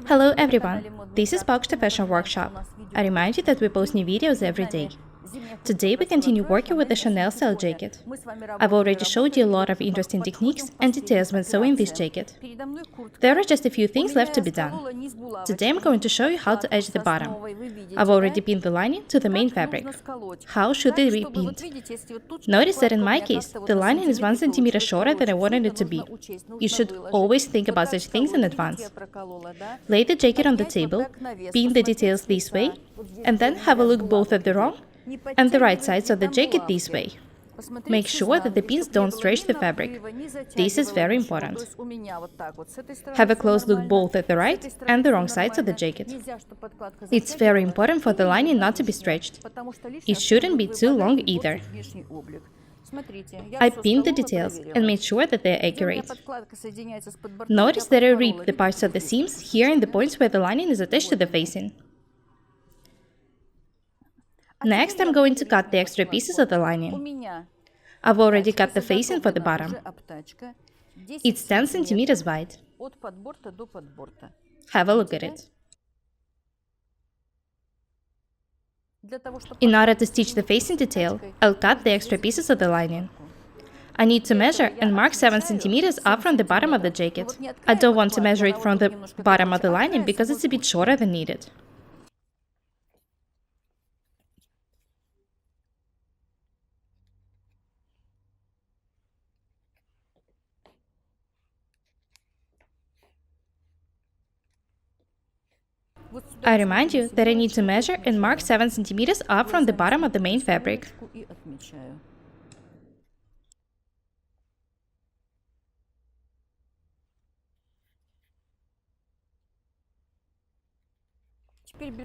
Hello everyone, this is Box to Fashion Workshop. I remind you that we post new videos every day. Today we continue working with the Chanel style jacket. I've already showed you a lot of interesting techniques and details when sewing this jacket. There are just a few things left to be done. Today I'm going to show you how to edge the bottom. I've already pinned the lining to the main fabric. How should it be pinned? Notice that in my case, the lining is 1 cm shorter than I wanted it to be. You should always think about such things in advance. Lay the jacket on the table, pin the details this way, and then have a look both at the wrong and the right sides of the jacket this way. Make sure that the pins don't stretch the fabric. This is very important. Have a close look both at the right and the wrong sides of the jacket. It's very important for the lining not to be stretched. It shouldn't be too long either. I pinned the details and made sure that they are accurate. Notice that I ripped the parts of the seams here in the points where the lining is attached to the facing. Next, I'm going to cut the extra pieces of the lining. I've already cut the facing for the bottom. It's 10 centimeters wide. Have a look at it. In order to stitch the facing detail, I'll cut the extra pieces of the lining. I need to measure and mark 7 centimeters up from the bottom of the jacket. I don't want to measure it from the bottom of the lining because it's a bit shorter than needed. I remind you that I need to measure and mark 7 centimeters up from the bottom of the main fabric.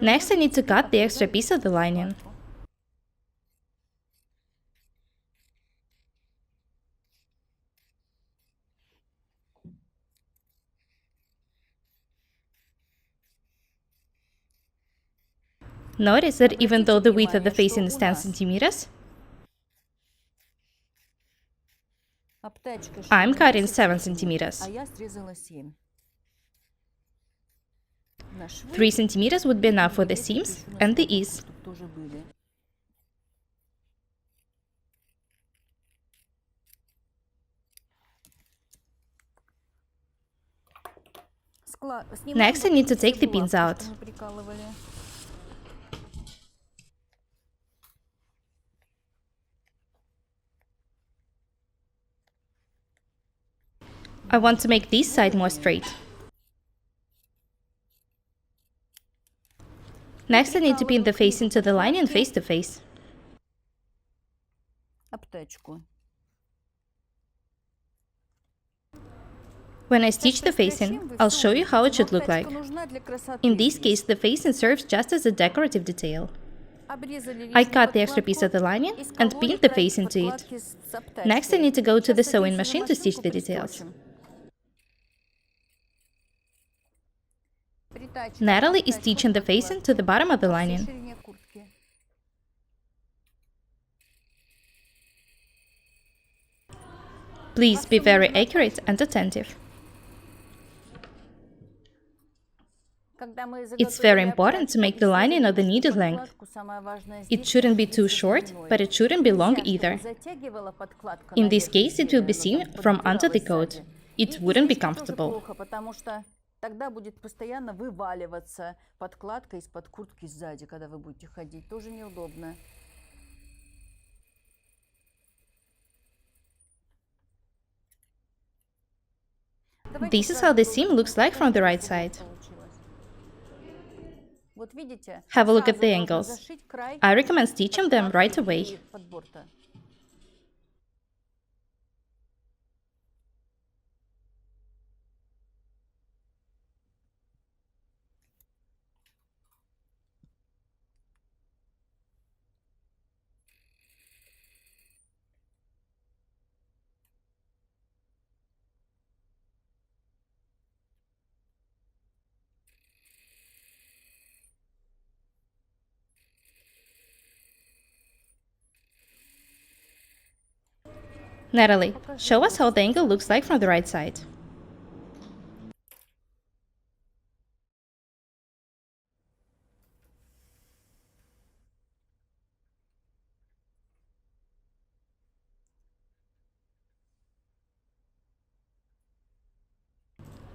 Next, I need to cut the extra piece of the lining. Notice that even though the width of the facing is 10 centimeters, I'm cutting 7 centimeters. 3 centimeters would be enough for the seams and the ease. Next, I need to take the pins out. I want to make this side more straight. Next, I need to pin the facing to the lining face to face. When I stitch the facing, I'll show you how it should look like. In this case, the facing serves just as a decorative detail. I cut the extra piece of the lining and pinned the facing to it. Next, I need to go to the sewing machine to stitch the details. Natalie is stitching the facing to the bottom of the lining. Please be very accurate and attentive. It's very important to make the lining of the needed length. It shouldn't be too short, but it shouldn't be long either. In this case, it will be seen from under the coat. It wouldn't be comfortable. Тогда будет постоянно вываливаться подкладка из-под куртки сзади, когда вы будете ходить. Тоже неудобно. This is how the seam looks like from the right side. Have a look at the angles. I recommend stitching them right away. Natalie, show us how the angle looks like from the right side.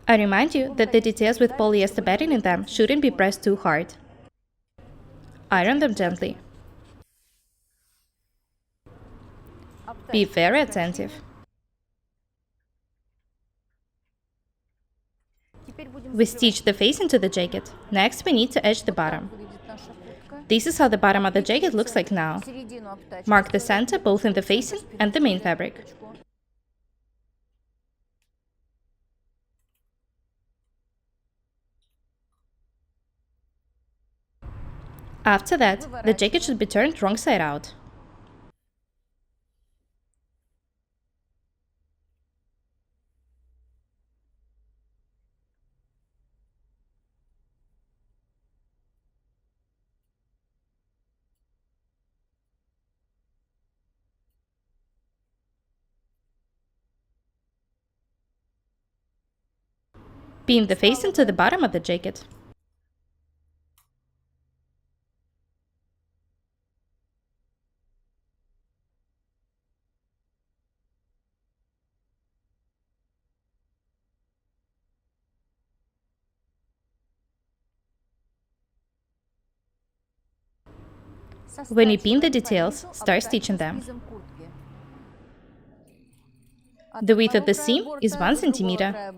I remind you that the details with polyester batting in them shouldn't be pressed too hard. Iron them gently. Be very attentive. We stitch the face into the jacket. Next, we need to edge the bottom. This is how the bottom of the jacket looks like now. Mark the center both in the facing and the main fabric. After that, the jacket should be turned wrong side out. Pin the face into the bottom of the jacket. When you pin the details, start stitching them. The width of the seam is 1 centimeter.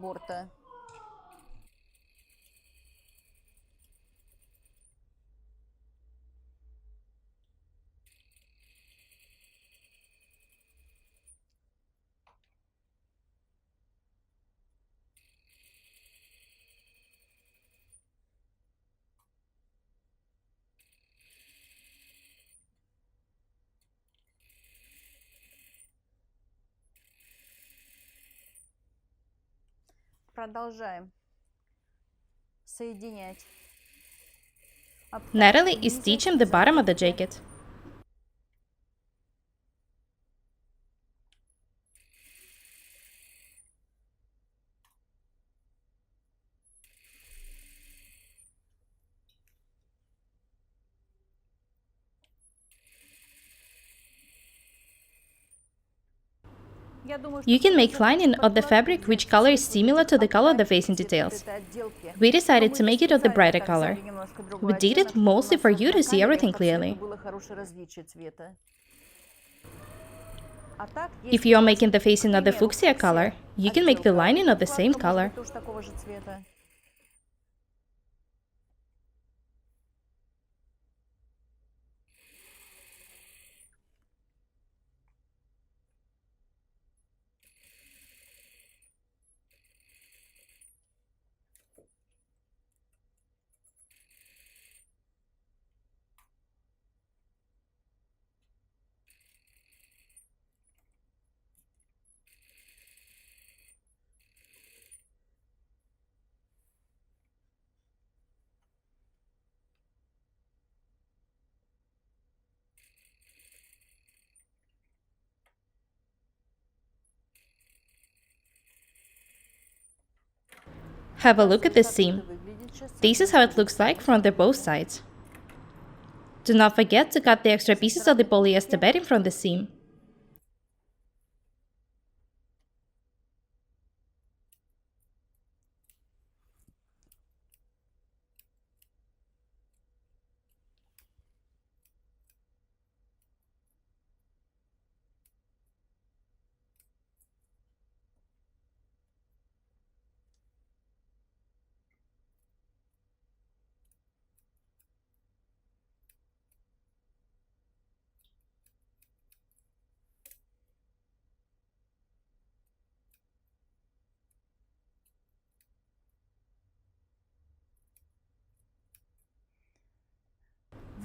Продолжаем соединять. Natalie is stitching the bottom of the jacket. You can make lining of the fabric which color is similar to the color of the facing details. We decided to make it of the brighter color. We did it mostly for you to see everything clearly. If you are making the facing of the fuchsia color, you can make the lining of the same color. Have a look at this seam. This is how it looks like from both sides. Do not forget to cut the extra pieces of the polyester batting from the seam.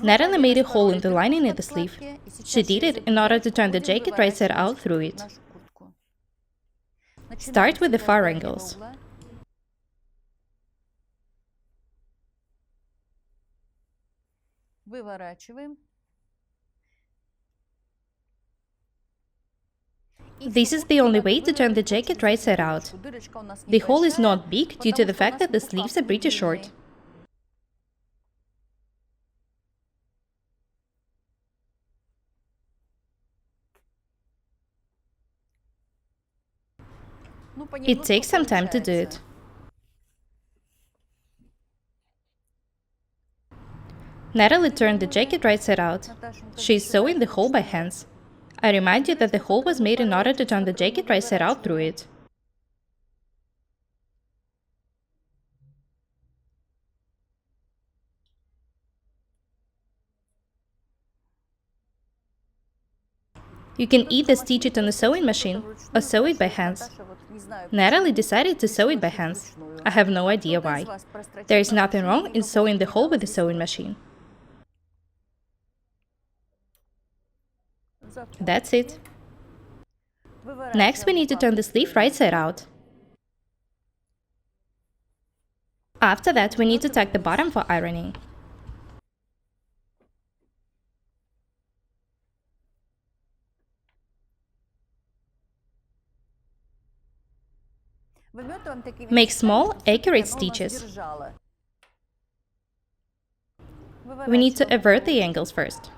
Natalie made a hole in the lining of the sleeve. She did it in order to turn the jacket right side out through it. Start with the far angles. Выворачиваем. This is the only way to turn the jacket right side out. The hole is not big due to the fact that the sleeves are pretty short. It takes some time to do it. Natalie turned the jacket right side out. She is sewing the hole by hands. I remind you that the hole was made in order to turn the jacket right side out through it. You can either stitch it on a sewing machine or sew it by hands. Natalie decided to sew it by hands. I have no idea why. There is nothing wrong in sewing the hole with a sewing machine. That's it. Next, we need to turn the sleeve right side out. After that, we need to tack the bottom for ironing. Make small, accurate stitches. We need to avert the angles first.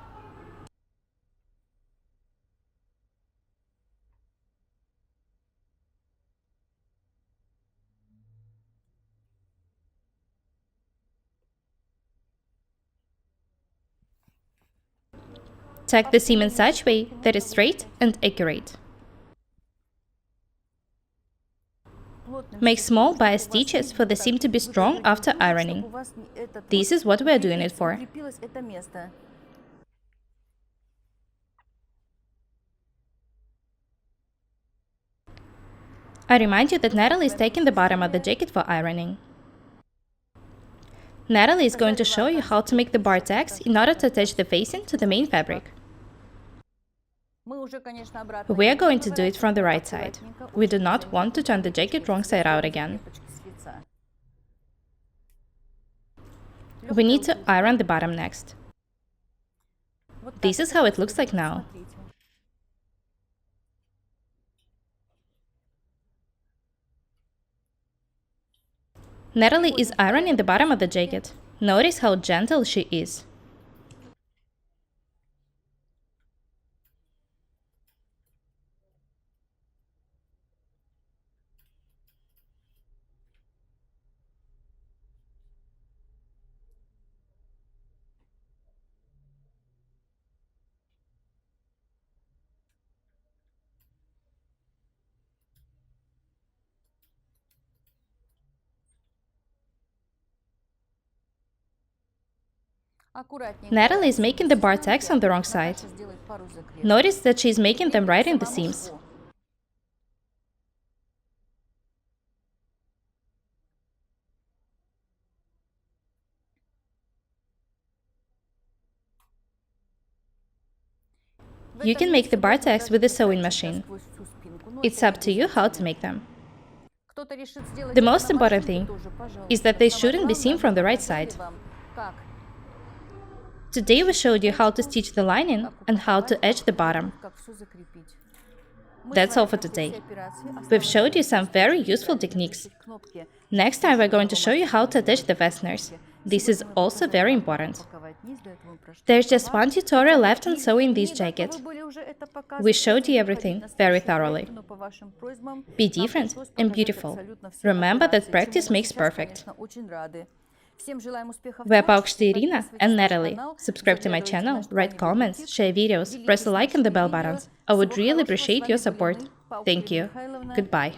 Tack the seam in such way that it's straight and accurate. Make small bias stitches for the seam to be strong after ironing. This is what we are doing it for. I remind you that Natalie is taking the bottom of the jacket for ironing. Natalie is going to show you how to make the bar tacks in order to attach the facing to the main fabric. We are going to do it from the right side. We do not want to turn the jacket wrong side out again. We need to iron the bottom next. This is how it looks like now. Natalie is ironing the bottom of the jacket. Notice how gentle she is. Natalie is making the bar tacks on the wrong side. Notice that she is making them right in the seams. You can make the bar tacks with a sewing machine. It's up to you how to make them. The most important thing is that they shouldn't be seen from the right side. Today we showed you how to stitch the lining and how to edge the bottom. That's all for today. We've showed you some very useful techniques. Next time we're going to show you how to attach the fasteners. This is also very important. There's just one tutorial left on sewing this jacket. We showed you everything very thoroughly. Be different and beautiful. Remember that practice makes perfect. We're Paukštė Irina and Natalie. Subscribe to my channel, write comments, share videos, press the like and the bell buttons. I would really appreciate your support. Thank you. Goodbye.